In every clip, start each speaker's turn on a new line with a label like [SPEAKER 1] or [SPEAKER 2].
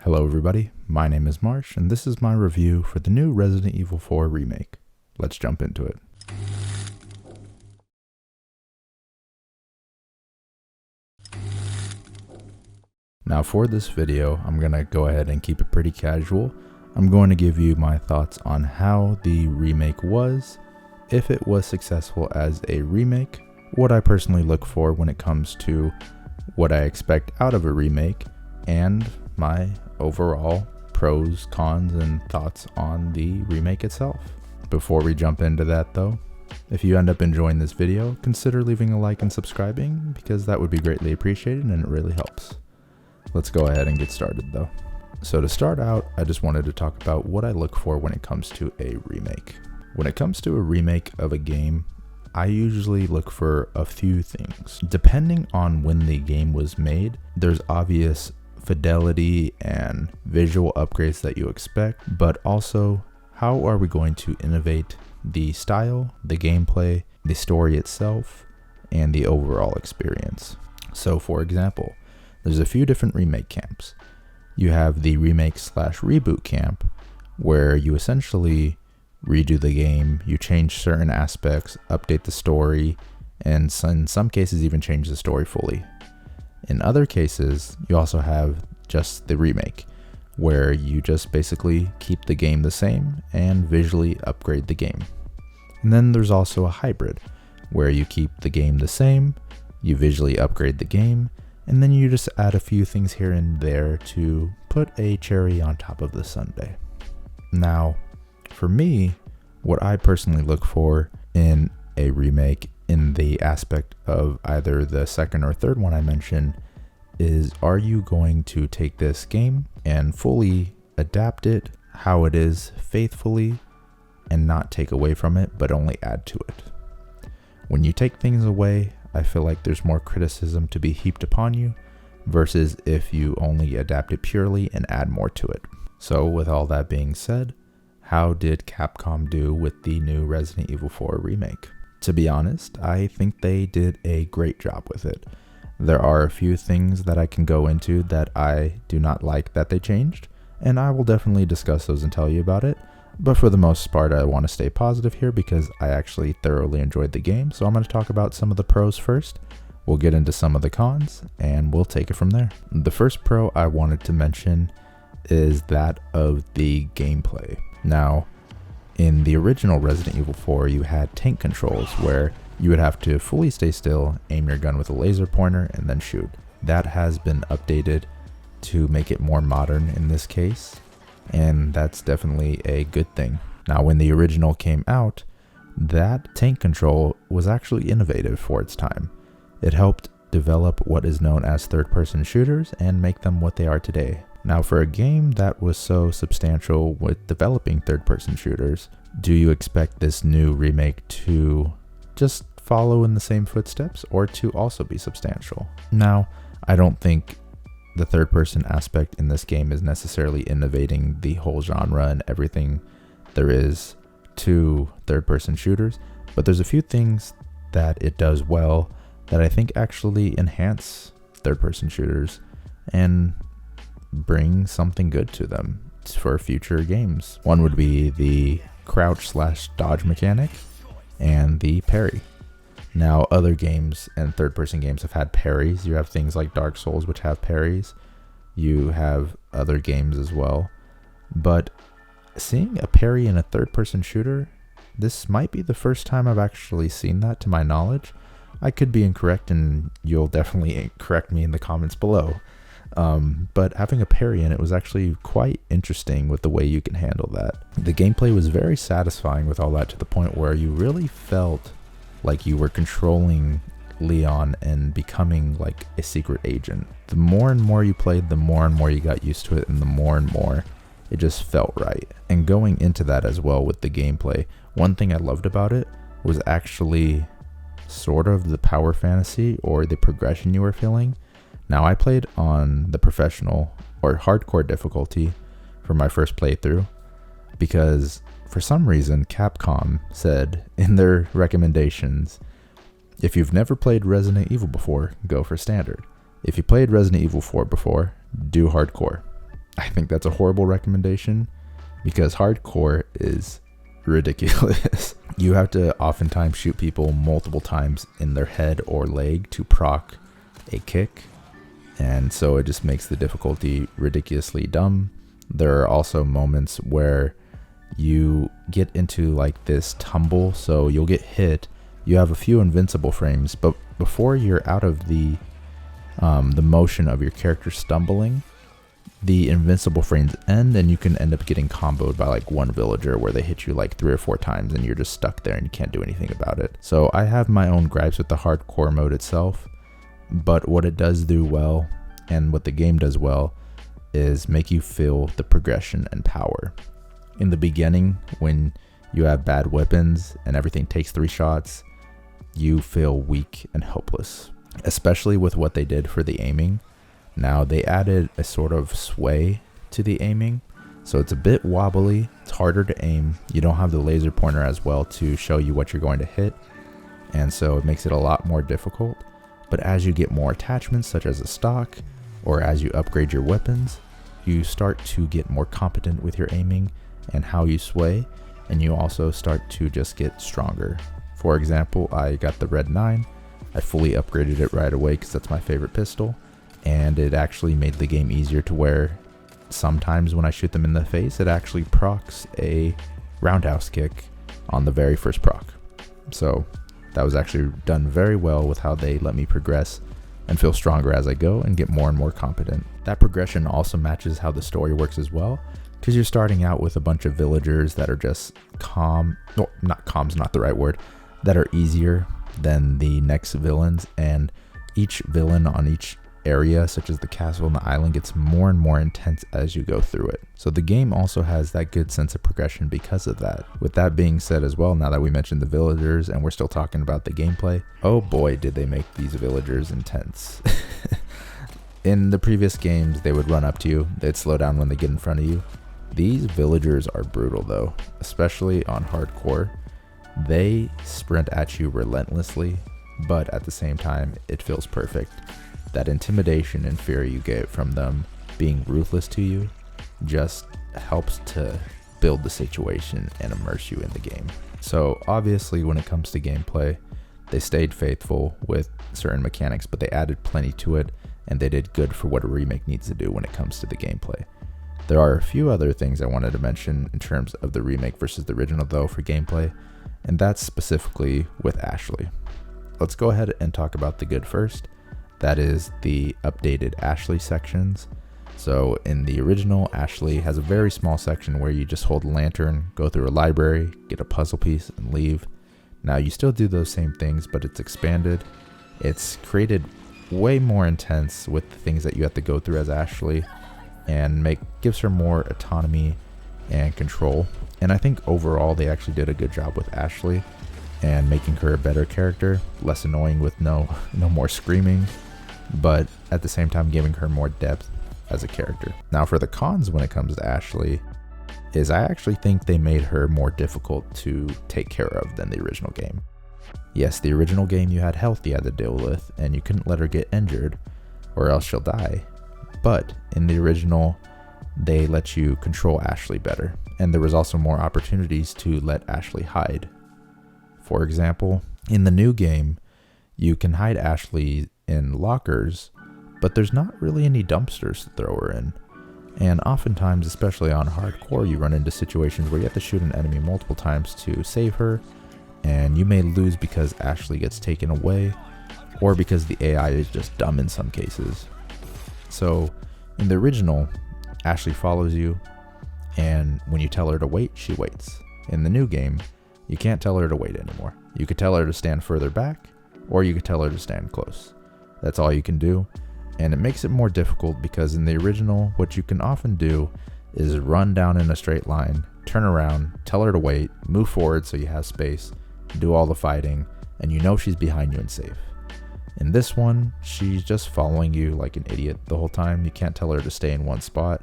[SPEAKER 1] Hello everybody, my name is Marsh, and this is my review for the new Resident Evil 4 Remake. Let's jump into it. Now for this video, I'm going to go ahead and keep it pretty casual. I'm going to give you my thoughts on how the remake was, if it was successful as a remake, what I personally look for when it comes to what I expect out of a remake, and my overall pros, cons, and thoughts on the remake itself. Before we jump into that though, if you end up enjoying this video, consider leaving a like and subscribing because that would be greatly appreciated and it really helps. Let's go ahead and get started though. So to start out, I just wanted to talk about what I look for when it comes to a remake. When it comes to a remake of a game, I usually look for a few things. Depending on when the game was made, there's obvious fidelity and visual upgrades that you expect, but also how are we going to innovate the style, the gameplay, the story itself, and the overall experience. So for example, there's a few different remake camps. You have the remake / reboot camp, where you essentially redo the game, you change certain aspects, update the story, and in some cases even change the story fully. In other cases, you also have just the remake, where you just basically keep the game the same and visually upgrade the game. And then there's also a hybrid, where you keep the game the same, you visually upgrade the game, and then you just add a few things here and there to put a cherry on top of the sundae. Now, for me, what I personally look for in a remake in the aspect of either the second or third one I mentioned is, are you going to take this game and fully adapt it how it is faithfully and not take away from it, but only add to it? When you take things away, I feel like there's more criticism to be heaped upon you versus if you only adapt it purely and add more to it. So with all that being said, how did Capcom do with the new Resident Evil 4 remake? To be honest, I think they did a great job with it. There are a few things that I can go into that I do not like that they changed, and I will definitely discuss those and tell you about it. But for the most part, I want to stay positive here because I actually thoroughly enjoyed the game, so I'm going to talk about some of the pros first. We'll get into some of the cons, and we'll take it from there. The first pro I wanted to mention is that of the gameplay. Now, in the original Resident Evil 4, you had tank controls where you would have to fully stay still, aim your gun with a laser pointer, and then shoot. That has been updated to make it more modern in this case, and that's definitely a good thing. Now, when the original came out, that tank control was actually innovative for its time. It helped develop what is known as third-person shooters and make them what they are today. Now, for a game that was so substantial with developing third-person shooters, do you expect this new remake to just follow in the same footsteps or to also be substantial? Now, I don't think the third-person aspect in this game is necessarily innovating the whole genre and everything there is to third-person shooters, but there's a few things that it does well that I think actually enhance third-person shooters and bring something good to them for future games. One would be the crouch / dodge mechanic and the parry. Now, other games and third-person games have had parries. You have things like Dark Souls which have parries. You have other games as well. But seeing a parry in a third-person shooter, this might be the first time I've actually seen that to my knowledge. I could be incorrect and you'll definitely correct me in the comments below. But having a parry in it was actually quite interesting with the way you can handle that. The gameplay was very satisfying with all that, to the point where you really felt like you were controlling Leon and becoming like a secret agent. The more and more you played, the more and more you got used to it, and the more and more it just felt right. And going into that as well with the gameplay, one thing I loved about it was actually sort of the power fantasy or the progression you were feeling. Now, I played on the professional or hardcore difficulty for my first playthrough because for some reason Capcom said in their recommendations, if you've never played Resident Evil before, go for standard. If you played Resident Evil 4 before, do hardcore. I think that's a horrible recommendation because hardcore is ridiculous. You have to oftentimes shoot people multiple times in their head or leg to proc a kick, and so it just makes the difficulty ridiculously dumb. There are also moments where you get into like this tumble, so you'll get hit. You have a few invincible frames, but before you're out of the motion of your character stumbling, the invincible frames end, and you can end up getting comboed by like one villager where they hit you like 3 or 4 times and you're just stuck there and you can't do anything about it. So I have my own gripes with the hardcore mode itself, but what it does do well and what the game does well is make you feel the progression and power. In the beginning, when you have bad weapons and everything takes 3 shots, you feel weak and helpless, especially with what they did for the aiming. Now they added a sort of sway to the aiming, so it's a bit wobbly, it's harder to aim, you don't have the laser pointer as well to show you what you're going to hit, and so it makes it a lot more difficult. But as you get more attachments such as a stock, or as you upgrade your weapons, you start to get more competent with your aiming and how you sway, and you also start to just get stronger. For example, I got the Red 9, I fully upgraded it right away because that's my favorite pistol, and it actually made the game easier to where sometimes when I shoot them in the face, it actually procs a roundhouse kick on the very first proc. So that was actually done very well with how they let me progress and feel stronger as I go and get more and more competent. That progression also matches how the story works as well, because you're starting out with a bunch of villagers that are just that are easier than the next villains, and each villain on each area, such as the castle and the island, gets more and more intense as you go through it. So the game also has that good sense of progression because of that. With that being said as well, now that we mentioned the villagers and we're still talking about the gameplay, oh boy did they make these villagers intense. In the previous games, they would run up to you, they'd slow down when they get in front of you. These villagers are brutal though, especially on hardcore. They sprint at you relentlessly, but at the same time, it feels perfect. That intimidation and fear you get from them being ruthless to you just helps to build the situation and immerse you in the game. So obviously when it comes to gameplay, they stayed faithful with certain mechanics, but they added plenty to it, and they did good for what a remake needs to do when it comes to the gameplay. There are a few other things I wanted to mention in terms of the remake versus the original though for gameplay, and that's specifically with Ashley. Let's go ahead and talk about the good first. That is the updated Ashley sections. So in the original, Ashley has a very small section where you just hold a lantern, go through a library, get a puzzle piece, and leave. Now you still do those same things, but it's expanded. It's created way more intense with the things that you have to go through as Ashley, and gives her more autonomy and control. And I think overall they actually did a good job with Ashley and making her a better character, less annoying with no more screaming, but at the same time giving her more depth as a character. Now for the cons when it comes to Ashley, is I actually think they made her more difficult to take care of than the original game. Yes, the original game you had health you had to deal with, and you couldn't let her get injured or else she'll die. But in the original, they let you control Ashley better, and there was also more opportunities to let Ashley hide. For example, in the new game, you can hide Ashley in lockers, but there's not really any dumpsters to throw her in. And oftentimes, especially on hardcore, you run into situations where you have to shoot an enemy multiple times to save her, and you may lose because Ashley gets taken away, or because the AI is just dumb in some cases. So in the original, Ashley follows you, and when you tell her to wait, she waits. In the new game, you can't tell her to wait anymore. You could tell her to stand further back, or you could tell her to stand close. That's all you can do, and it makes it more difficult because in the original, what you can often do is run down in a straight line, turn around, tell her to wait, move forward so you have space, do all the fighting, and you know she's behind you and safe. In this one, she's just following you like an idiot the whole time. You can't tell her to stay in one spot.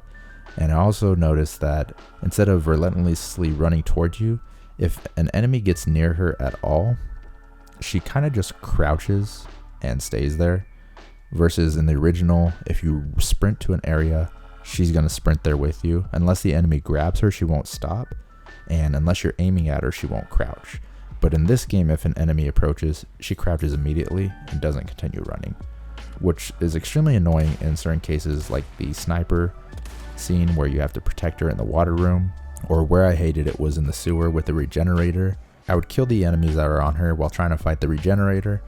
[SPEAKER 1] And I also noticed that instead of relentlessly running towards you, if an enemy gets near her at all, she kind of just crouches and stays there. Versus in the original, if you sprint to an area, she's going to sprint there with you. Unless the enemy grabs her, she won't stop. And unless you're aiming at her, she won't crouch. But in this game, if an enemy approaches, she crouches immediately and doesn't continue running, which is extremely annoying in certain cases, like the sniper scene where you have to protect her in the water room, or where I hated it was in the sewer with the regenerator. I would kill the enemies that are on her while trying to fight the regenerator,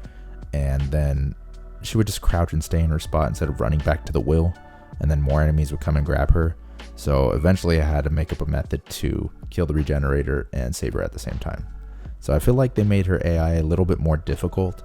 [SPEAKER 1] and then she would just crouch and stay in her spot instead of running back to the wheel, and then more enemies would come and grab her. So eventually I had to make up a method to kill the regenerator and save her at the same time. So I feel like they made her AI a little bit more difficult,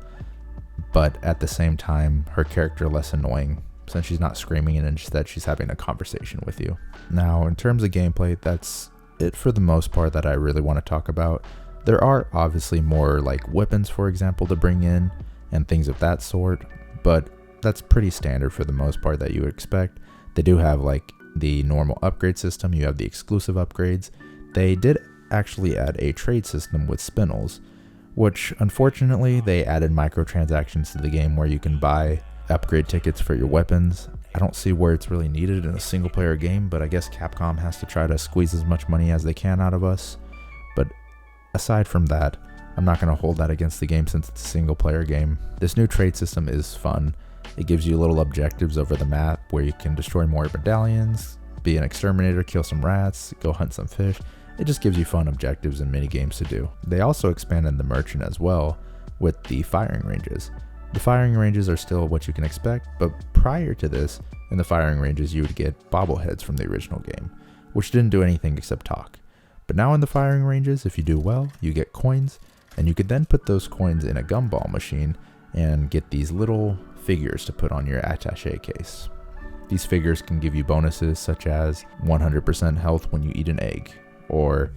[SPEAKER 1] but at the same time, her character less annoying, since she's not screaming and instead she's having a conversation with you. Now, in terms of gameplay, that's it for the most part that I really want to talk about. There are obviously more like weapons, for example, to bring in and things of that sort, but that's pretty standard for the most part that you would expect. They do have like the normal upgrade system, you have the exclusive upgrades. They did actually add a trade system with spinels, which unfortunately they added microtransactions to the game where you can buy upgrade tickets for your weapons. I don't see where it's really needed in a single player game, but I guess Capcom has to try to squeeze as much money as they can out of us. But aside from that, I'm not going to hold that against the game since it's a single player game. This new trade system is fun. It gives you little objectives over the map where you can destroy more medallions, be an exterminator, kill some rats, go hunt some fish. It just gives you fun objectives and mini games to do. They also expanded the merchant as well with the firing ranges. The firing ranges are still what you can expect, but prior to this, in the firing ranges you would get bobbleheads from the original game, which didn't do anything except talk. But now in the firing ranges, if you do well, you get coins, and you could then put those coins in a gumball machine and get these little figures to put on your attaché case. These figures can give you bonuses such as 100% health when you eat an egg, or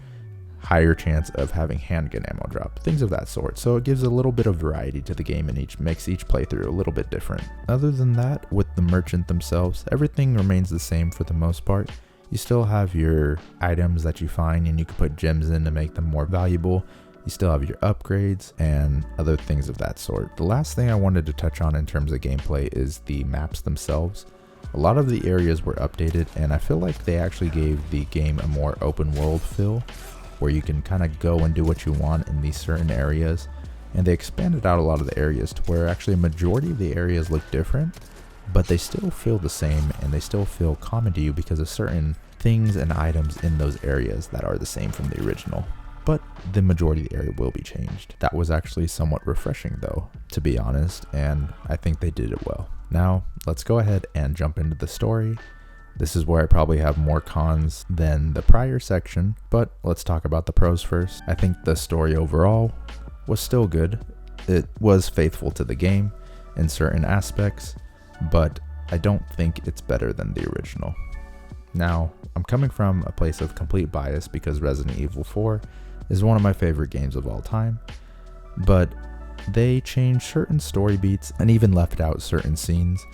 [SPEAKER 1] higher chance of having handgun ammo drop, things of that sort. So it gives a little bit of variety to the game and makes each playthrough a little bit different. Other than that, with the merchant themselves, everything remains the same for the most part. You still have your items that you find and you can put gems in to make them more valuable. You still have your upgrades and other things of that sort. The last thing I wanted to touch on in terms of gameplay is the maps themselves. A lot of the areas were updated, and I feel like they actually gave the game a more open world feel, where you can kind of go and do what you want in these certain areas. And they expanded out a lot of the areas to where actually a majority of the areas look different, but they still feel the same and they still feel common to you because of certain things and items in those areas that are the same from the original. But the majority of the area will be changed. That was actually somewhat refreshing though, to be honest, and I think they did it well. Now, let's go ahead and jump into the story. This is where I probably have more cons than the prior section, but let's talk about the pros first. I think the story overall was still good. It was faithful to the game in certain aspects, but I don't think it's better than the original. Now, I'm coming from a place of complete bias because Resident Evil 4 is one of my favorite games of all time, but they changed certain story beats and even left out certain scenes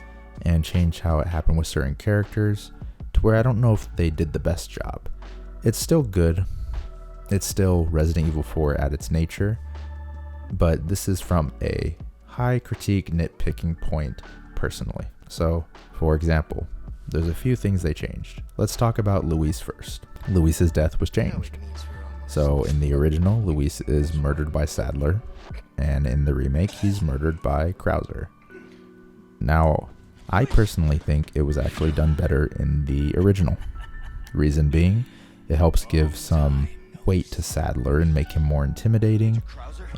[SPEAKER 1] and changed how it happened with certain characters to where I don't know if they did the best job. It's still good. It's still Resident Evil 4 at its nature, but this is from a high critique nitpicking point personally. So, for example, there's a few things they changed. Let's talk about Luis first. Luis's death was changed. So in the original, Luis is murdered by Sadler, and in the remake, he's murdered by Krauser. Now, I personally think it was actually done better in the original. Reason being, it helps give some weight to Sadler and make him more intimidating,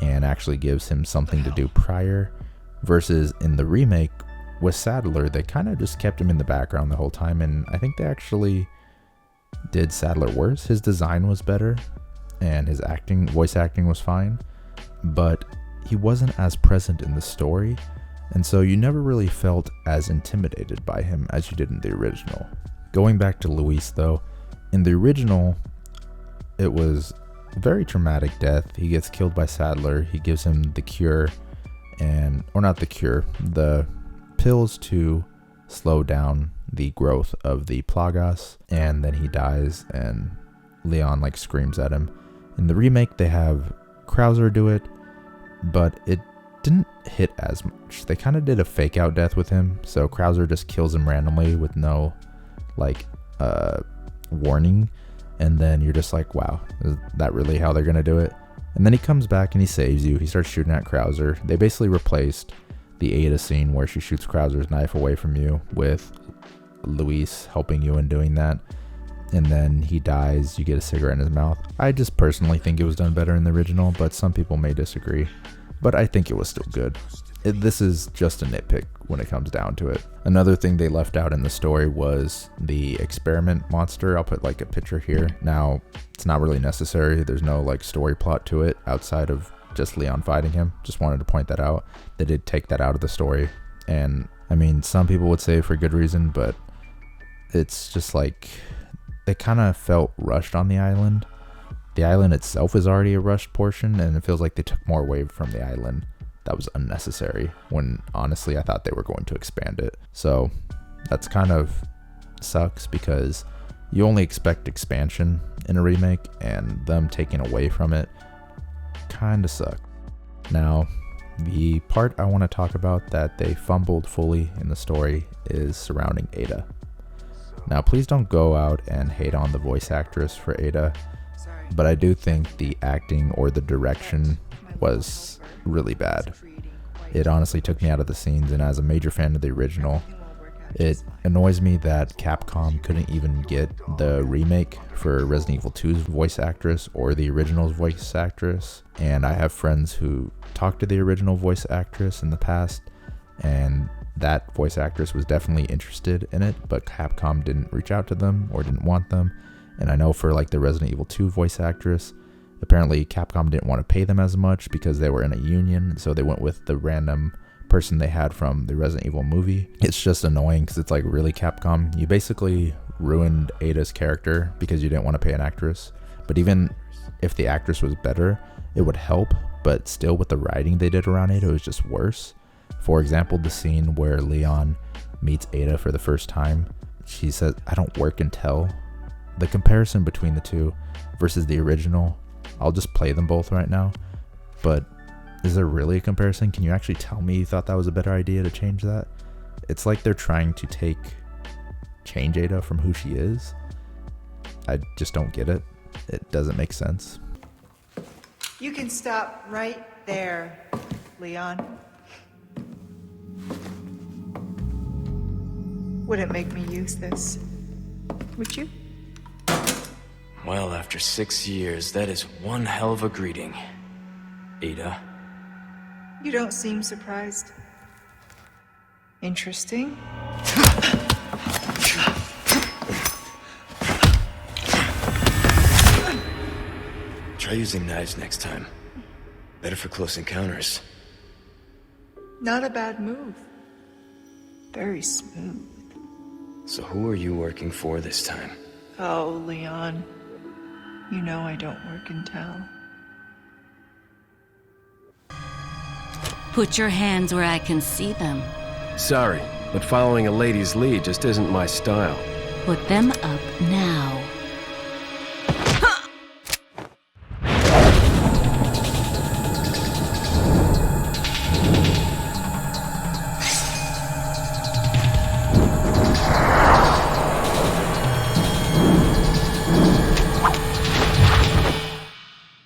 [SPEAKER 1] and actually gives him something to do prior, versus in the remake, with Sadler, they kind of just kept him in the background the whole time, and I think they actually did Sadler worse. His design was better, and his voice acting was fine, but he wasn't as present in the story, and so you never really felt as intimidated by him as you did in the original. Going back to Luis though, in the original, it was a very traumatic death. He gets killed by Sadler, he gives him the cure, the pills to slow down the growth of the Plagas, and then he dies and Leon screams at him. In the remake, they have Krauser do it, but it didn't hit as much. They kind of did a fake out death with him, so Krauser just kills him randomly with no warning, and then you're just like, wow, is that really how they're gonna do it? And then he comes back and he saves you. He starts shooting at Krauser. They basically replaced the Ada scene where she shoots Krauser's knife away from you with Luis helping you in doing that. And then he dies, you get a cigarette in his mouth. I just personally think it was done better in the original, but some people may disagree. But I think it was still good. This is just a nitpick when it comes down to it. Another thing they left out in the story was the experiment monster. I'll put like a picture here. Now, it's not really necessary. There's no like story plot to it outside of just Leon fighting him. Just wanted to point that out. They did take that out of the story. And I mean, some people would say for good reason, but it's just like they kind of felt rushed on the island. The island itself is already a rushed portion, and it feels like they took more away from the island. That was unnecessary, when honestly I thought they were going to expand it. So that's kind of sucks, because you only expect expansion in a remake, and them taking away from it kind of sucked. Now, the part I want to talk about that they fumbled fully in the story is surrounding Ada. Now, please don't go out and hate on the voice actress for Ada, but I do think the acting or the direction was really bad. It honestly took me out of the scenes, and as a major fan of the original, it annoys me that Capcom couldn't even get the remake for Resident Evil 2's voice actress or the original's voice actress. And I have friends who talked to the original voice actress in the past, and that voice actress was definitely interested in it, but Capcom didn't reach out to them or didn't want them. And I know for like the Resident Evil 2 voice actress, apparently Capcom didn't want to pay them as much because they were in a union, so they went with the random person they had from the Resident Evil movie. It's just annoying because it's like, really, Capcom? You basically ruined Ada's character because you didn't want to pay an actress. But even if the actress was better, it would help, but still with the writing they did around Ada, it was just worse. For example, the scene where Leon meets Ada for the first time, she says, "I don't work and tell." The comparison between the two versus the original, I'll just play them both right now, but is there really a comparison? Can you actually tell me you thought that was a better idea to change that? It's like they're trying to change Ada from who she is. I just don't get it. It doesn't make sense.
[SPEAKER 2] You can stop right there, Leon. Wouldn't make me use this, would you?
[SPEAKER 3] Well, after 6 years, that is one hell of a greeting, Ada.
[SPEAKER 2] You don't seem surprised. Interesting.
[SPEAKER 3] Try using knives next time. Better for close encounters.
[SPEAKER 2] Not a bad move. Very smooth.
[SPEAKER 3] So who are you working for this time?
[SPEAKER 2] Oh, Leon. You know I don't work and tell.
[SPEAKER 4] Put your hands where I can see them.
[SPEAKER 5] Sorry, but following a lady's lead just isn't my style.
[SPEAKER 4] Put them up now.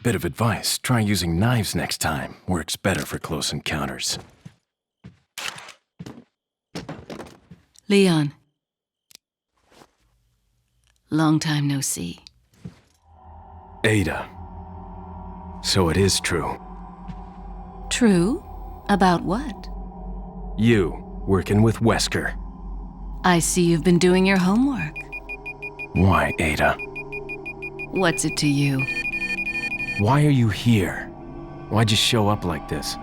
[SPEAKER 5] Bit of advice, try using knives next time. Works better for close encounters.
[SPEAKER 4] Leon. Long time no see.
[SPEAKER 5] Ada. So it is true.
[SPEAKER 4] True? About what?
[SPEAKER 5] You, working with Wesker.
[SPEAKER 4] I see you've been doing your homework.
[SPEAKER 5] Why, Ada?
[SPEAKER 4] What's it to you?
[SPEAKER 5] Why are you here? Why'd you show up like this?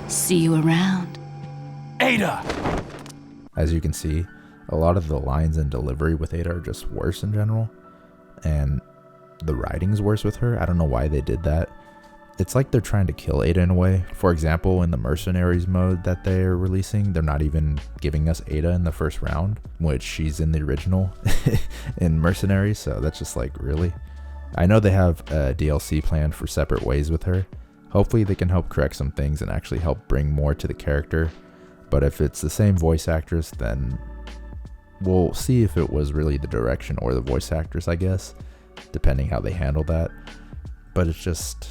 [SPEAKER 4] See you around.
[SPEAKER 5] Ada!
[SPEAKER 1] As you can see, a lot of the lines and delivery with Ada are just worse in general, and the writing's worse with her. I don't know why they did that. It's like they're trying to kill Ada in a way. For example, in the Mercenaries mode that they're releasing, they're not even giving us Ada in the first round, which she's in the original in Mercenaries, so that's just like, really? I know they have a DLC planned for Separate Ways with her, Hopefully they can help correct some things and actually help bring more to the character. But if it's the same voice actress, then we'll see if it was really the direction or the voice actress, I guess, depending how they handle that. But it's just,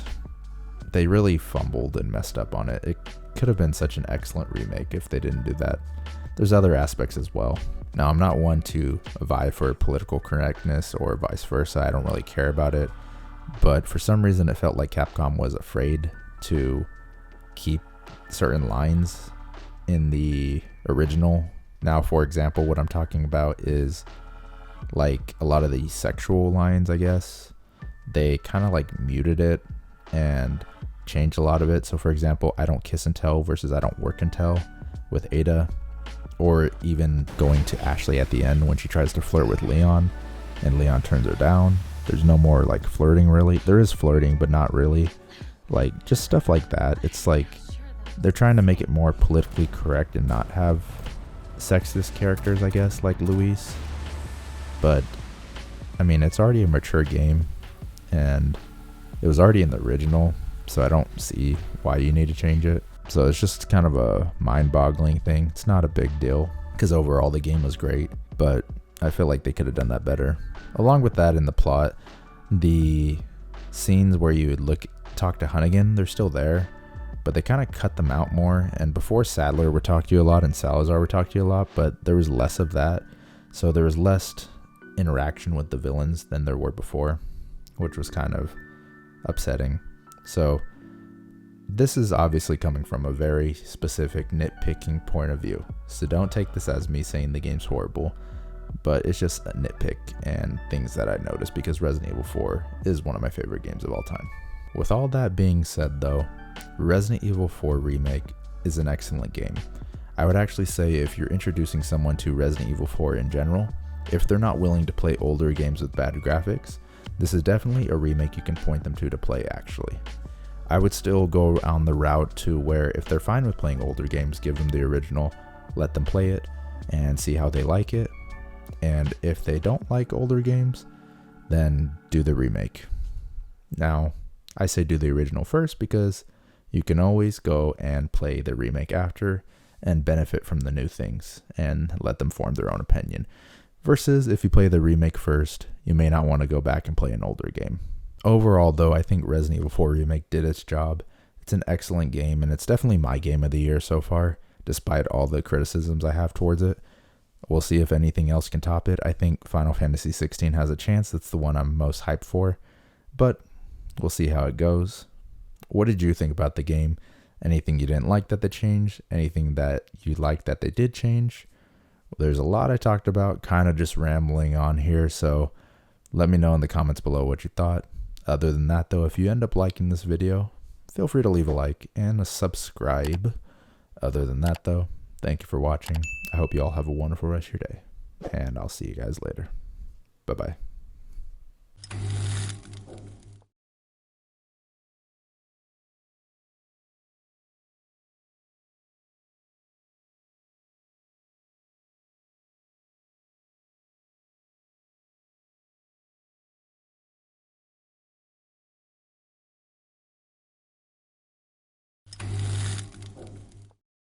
[SPEAKER 1] they really fumbled and messed up on it. It could have been such an excellent remake if they didn't do that. There's other aspects as well. Now, I'm not one to vie for political correctness or vice versa. I don't really care about it. But for some reason, it felt like Capcom was afraid to keep certain lines in the original. Now, for example, what I'm talking about is like a lot of the sexual lines, I guess. They kind of like muted it and changed a lot of it. So, for example, I don't kiss and tell versus I don't work and tell with Ada. Or even going to Ashley at the end when she tries to flirt with Leon and Leon turns her down. There's no more like flirting really. There is flirting, but not really. Like just stuff like that. It's like they're trying to make it more politically correct and not have sexist characters, I guess, like Luis. But I mean, it's already a mature game and it was already in the original, so I don't see why you need to change it. So it's just kind of a mind-boggling thing. It's not a big deal because overall the game was great, but I feel like they could have done that better. Along with that, in the plot, the scenes where you would talk to Hunnigan, they're still there, but they kind of cut them out more. And before, Sadler would talk to you a lot and Salazar would talk to you a lot, but there was less of that. So there was less interaction with the villains than there were before, which was kind of upsetting. So this is obviously coming from a very specific nitpicking point of view, so don't take this as me saying the game's horrible, but it's just a nitpick and things that I noticed because Resident Evil 4 is one of my favorite games of all time. With all that being said though, Resident Evil 4 Remake is an excellent game. I would actually say if you're introducing someone to Resident Evil 4 in general, if they're not willing to play older games with bad graphics, this is definitely a remake you can point them to play actually. I would still go on the route to where if they're fine with playing older games, give them the original, let them play it, and see how they like it. And if they don't like older games, then do the remake. Now, I say do the original first because you can always go and play the remake after and benefit from the new things and let them form their own opinion. Versus if you play the remake first, you may not want to go back and play an older game. Overall, though, I think Resident Evil 4 Remake did its job. It's an excellent game, and it's definitely my game of the year so far, despite all the criticisms I have towards it. We'll see if anything else can top it. I think Final Fantasy 16 has a chance. That's the one I'm most hyped for, but we'll see how it goes. What did you think about the game? Anything you didn't like that they changed? Anything that you liked that they did change? There's a lot I talked about, kind of just rambling on here, so let me know in the comments below what you thought. Other than that though, if you end up liking this video, feel free to leave a like and a subscribe. Other than that though, thank you for watching. I hope you all have a wonderful rest of your day, and I'll see you guys later. Bye-bye.